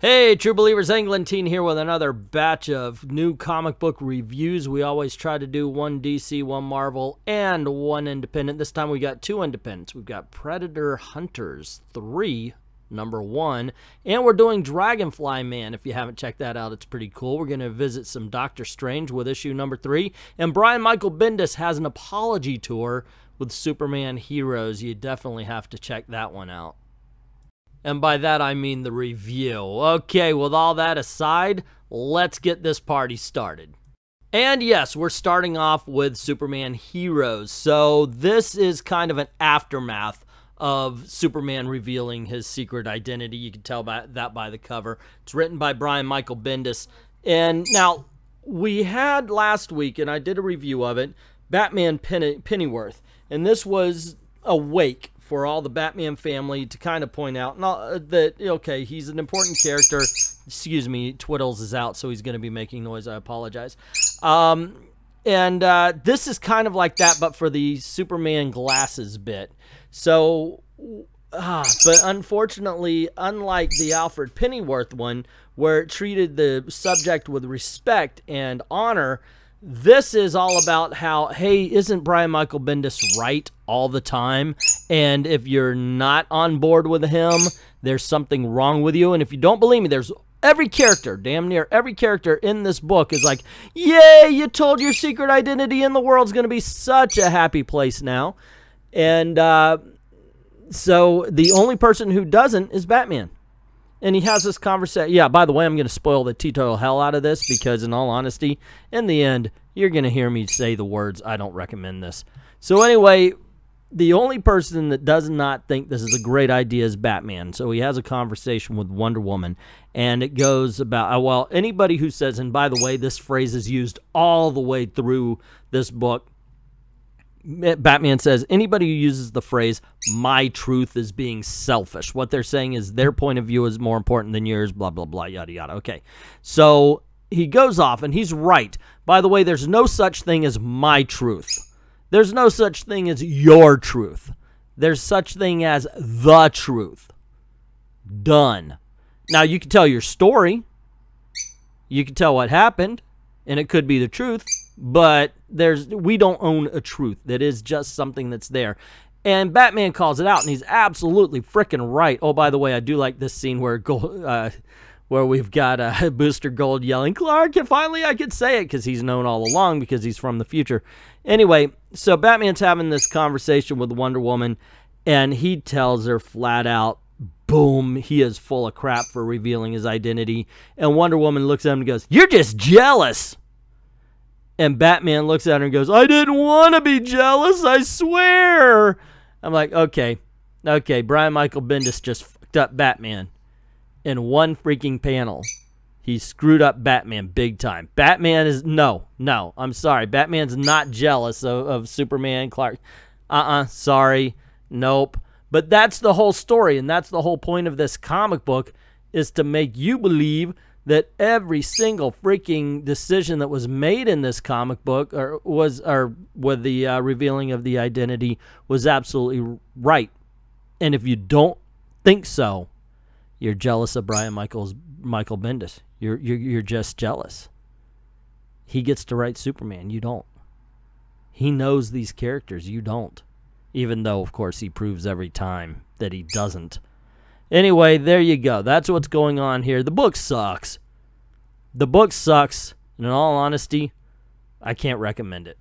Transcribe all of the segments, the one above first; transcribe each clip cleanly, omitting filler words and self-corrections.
Hey, True Believers, Englentine here with another batch of new comic book reviews. We always try to do one DC, one Marvel, and one independent. This time we got two independents. We've got Predator Hunters 3, #1, and we're doing DragonFly Man. If you haven't checked that out, it's pretty cool. We're going to visit some Doctor Strange with issue #3, and Brian Michael Bendis has an apology tour with Superman Heroes. You definitely have to check that one out. And by that, I mean the review. Okay, with all that aside, let's get this party started. And yes, we're starting off with Superman Heroes. So this is kind of an aftermath of Superman revealing his secret identity. You can tell that by the cover. It's written by Brian Michael Bendis. And now, we had last week, and I did a review of it, Batman Pennyworth. And this was a wake for all the Batman family to kind of point out that, okay, he's an important character. Excuse me, Twiddles is out, so he's going to be making noise. I apologize. This is kind of like that, but for the Superman glasses bit. So, but unfortunately, unlike the Alfred Pennyworth one, where it treated the subject with respect and honor, this is all about how, hey, isn't Brian Michael Bendis right all the time? And if you're not on board with him, there's something wrong with you. And if you don't believe me, there's every character, damn near every character in this book is like, yay, you told your secret identity and the world's going to be such a happy place now. And so the only person who doesn't is Batman. And he has this conversation. Yeah, by the way, I'm going to spoil the Tito hell out of this because, in all honesty, in the end, you're going to hear me say the words, I don't recommend this. So anyway, the only person that does not think this is a great idea is Batman. So he has a conversation with Wonder Woman. And it goes about, well, anybody who says, and by the way, this phrase is used all the way through this book. Batman says, anybody who uses the phrase, my truth is being selfish. What they're saying is their point of view is more important than yours, blah, blah, blah, yada, yada. Okay, so he goes off, and he's right. By the way, there's no such thing as my truth. There's no such thing as your truth. There's such thing as the truth. Done. Now, you can tell your story. You can tell what happened, and it could be the truth. But we don't own a truth. That is just something that's there. And Batman calls it out, and he's absolutely freaking right. Oh, by the way, I do like this scene where we've got Booster Gold yelling, Clark, and finally I could say it, because he's known all along because he's from the future. Anyway, so Batman's having this conversation with Wonder Woman, and he tells her flat out, boom, he is full of crap for revealing his identity. And Wonder Woman looks at him and goes, you're just jealous. And Batman looks at her and goes, I didn't want to be jealous, I swear. I'm like, okay, Brian Michael Bendis just fucked up Batman in one freaking panel. He screwed up Batman big time. Batman is, no, I'm sorry. Batman's not jealous of Superman, Clark. Sorry, nope. But that's the whole story, and that's the whole point of this comic book, is to make you believe that every single freaking decision that was made in this comic book or with the revealing of the identity was absolutely right. And if you don't think so, you're jealous of Brian Michael Bendis. You're just jealous. He gets to write Superman. You don't. He knows these characters. You don't. Even though, of course, he proves every time that he doesn't. Anyway, there you go. That's what's going on here. The book sucks. The book sucks. And in all honesty, I can't recommend it.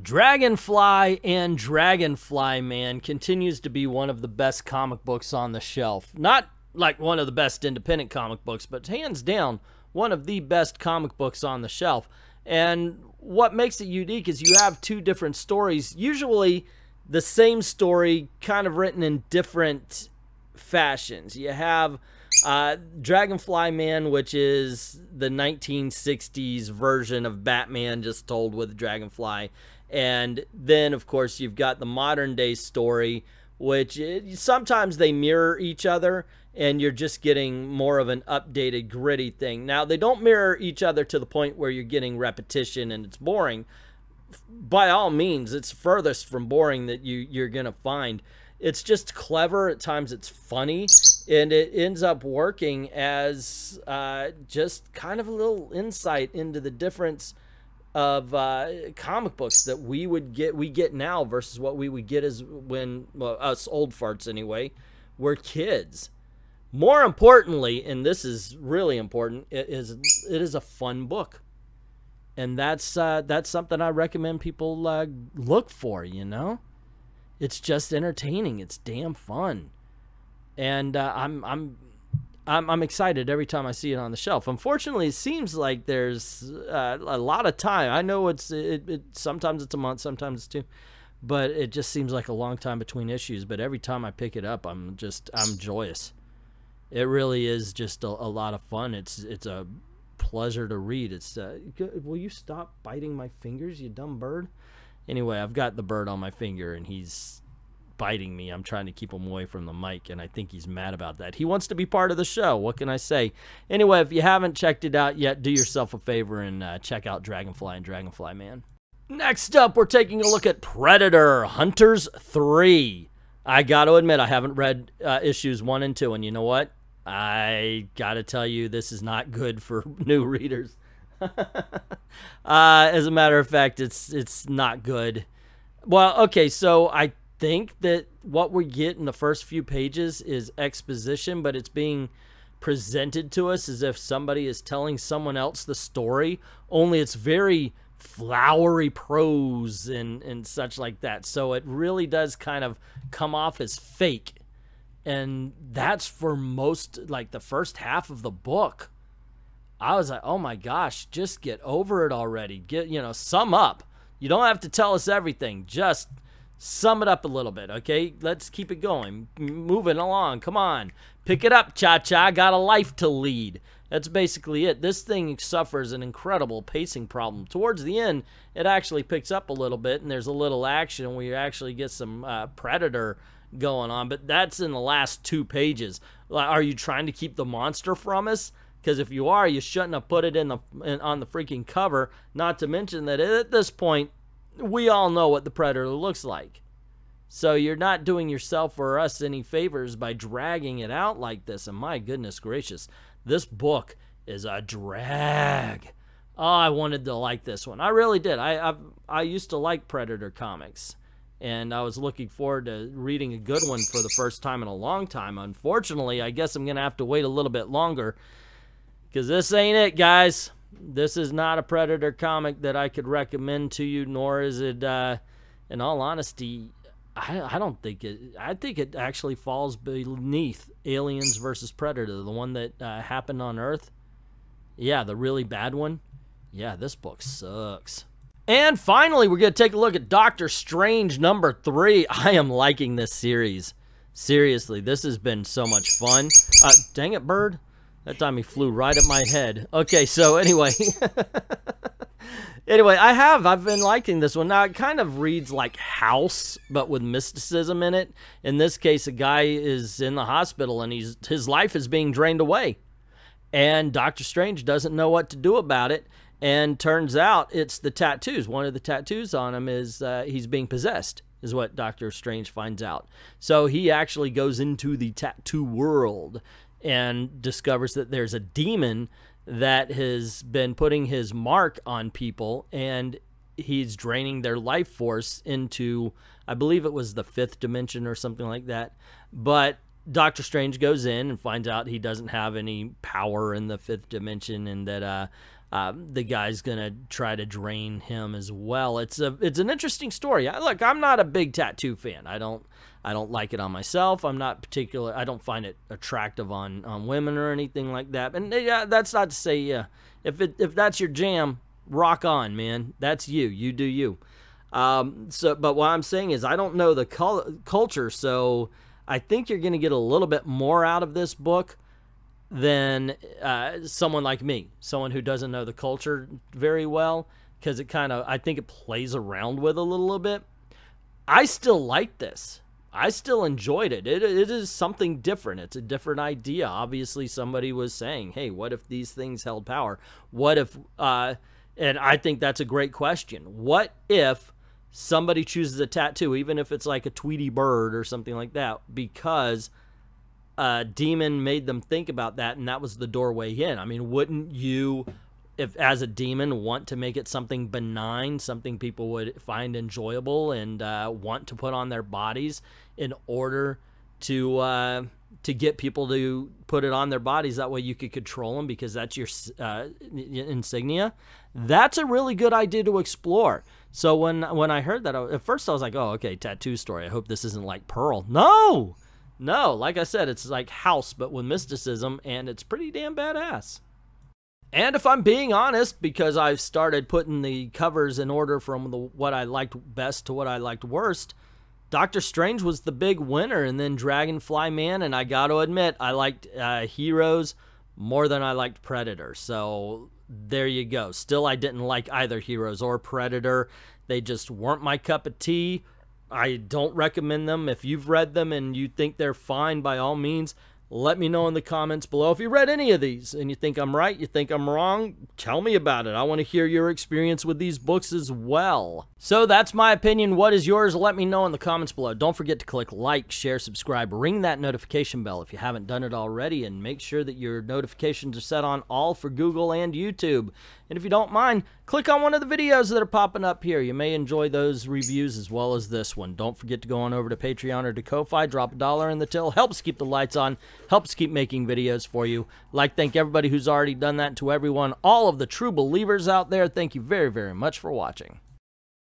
Dragonfly and DragonFly Man continues to be one of the best comic books on the shelf. Not like one of the best independent comic books, but hands down, one of the best comic books on the shelf. And what makes it unique is you have two different stories. Usually the same story kind of written in different fashions. You have DragonFly Man, which is the 1960s version of Batman just told with Dragonfly. And then, of course, you've got the modern day story, which sometimes they mirror each other, and you're just getting more of an updated, gritty thing. Now, they don't mirror each other to the point where you're getting repetition and it's boring. By all means, it's furthest from boring that you're going to find. it's just clever. At times it's funny, and it ends up working as just kind of a little insight into the difference of comic books that we get now versus what we would get as when, well, us old farts anyway, were kids. More importantly, and this is really important, it is a fun book. And that's something I recommend people look for, you know? It's just entertaining. It's damn fun. And I'm excited every time I see it on the shelf. Unfortunately, it seems like there's a lot of time. I know sometimes it's a month, sometimes it's 2. But it just seems like a long time between issues. But every time I pick it up, I'm joyous. It really is just a lot of fun. It's a pleasure to read. It's will you stop biting my fingers, you dumb bird? Anyway, I've got the bird on my finger and he's biting me. I'm trying to keep him away from the mic, and I think he's mad about that. He wants to be part of the show. What can I say? Anyway, if you haven't checked it out yet, do yourself a favor and check out Dragonfly and DragonFly Man. Next up, we're taking a look at Predator Hunters 3. I got to admit, I haven't read issues 1 and 2, and you know what? I gotta tell you, this is not good for new readers. As a matter of fact, it's not good. Well, okay, so I think that what we get in the first few pages is exposition, but it's being presented to us as if somebody is telling someone else the story, only it's very flowery prose and such like that. So it really does kind of come off as fake. And that's for most, like the first half of the book. I was like, oh my gosh, just get over it already. Sum up. You don't have to tell us everything. Just sum it up a little bit, okay? Let's keep it going. Moving along. Come on. Pick it up, Cha-Cha. Got a life to lead. That's basically it. This thing suffers an incredible pacing problem. Towards the end, it actually picks up a little bit, and there's a little action where you actually get some Predator going on, but that's in the last 2 pages. Are you trying to keep the monster from us? Because if you are, you shouldn't have put it on the freaking cover. Not to mention that at this point, we all know what the Predator looks like. So you're not doing yourself or us any favors by dragging it out like this. And my goodness gracious, this book is a drag. Oh, I wanted to like this one. I really did. I used to like Predator comics. And I was looking forward to reading a good one for the first time in a long time. Unfortunately, I guess I'm going to have to wait a little bit longer. Because this ain't it, guys. This is not a Predator comic that I could recommend to you, nor is it, in all honesty, I don't think it... I think it actually falls beneath Aliens versus Predator, the one that happened on Earth. Yeah, the really bad one. Yeah, this book sucks. And finally, we're going to take a look at Doctor Strange number 3. I am liking this series. Seriously, this has been so much fun. Dang it, bird. That time he flew right at my head. Okay, so anyway. I've been liking this one. Now, it kind of reads like House, but with mysticism in it. In this case, a guy is in the hospital, and his life is being drained away. And Doctor Strange doesn't know what to do about it. And turns out it's the tattoos. One of the tattoos on him is he's being possessed, is what Doctor Strange finds out. So he actually goes into the tattoo world and discovers that there's a demon that has been putting his mark on people, and he's draining their life force into, I believe it was the 5th dimension or something like that. But Doctor Strange goes in and finds out he doesn't have any power in the 5th dimension, and that the guy's gonna try to drain him as well. It's an interesting story. Look, I'm not a big tattoo fan. I don't like it on myself. I don't find it attractive on women or anything like that. And yeah, that's not to say if that's your jam, rock on, man. That's you. You do you. But what I'm saying is I don't know the culture, so I think you're gonna get a little bit more out of this book than someone like me, someone who doesn't know the culture very well, because I think it plays around with a little bit. I still like this. I still enjoyed it. It is something different. It's a different idea. Obviously, somebody was saying, hey, what if these things held power? What if, and I think that's a great question. What if somebody chooses a tattoo, even if it's like a Tweety bird or something like that, because a demon made them think about that, and that was the doorway in. I mean, wouldn't you, if as a demon, want to make it something benign, something people would find enjoyable and want to put on their bodies in order to get people to put it on their bodies? That way you could control them because that's your insignia. That's a really good idea to explore. So when I heard that, at first I was like, oh, okay, tattoo story. I hope this isn't like Pearl. No, like I said, it's like House, but with mysticism, and it's pretty damn badass. And if I'm being honest, because I've started putting the covers in order from what I liked best to what I liked worst, Doctor Strange was the big winner, and then DragonFly Man, and I got to admit, I liked Heroes more than I liked Predator. So there you go. Still, I didn't like either Heroes or Predator. They just weren't my cup of tea. I don't recommend them. If you've read them and you think they're fine, by all means, let me know in the comments below. If you read any of these and you think I'm right, you think I'm wrong, tell me about it. I want to hear your experience with these books as well. So that's my opinion. What is yours? Let me know in the comments below. Don't forget to click like, share, subscribe, ring that notification bell if you haven't done it already, and make sure that your notifications are set on all for Google and YouTube. And if you don't mind, click on one of the videos that are popping up here. You may enjoy those reviews as well as this one. Don't forget to go on over to Patreon or to Ko-Fi, drop $1 in the till, helps keep the lights on, helps keep making videos for you. I'd like to thank everybody who's already done that. To everyone, all of the true believers out there, thank you very, very much for watching.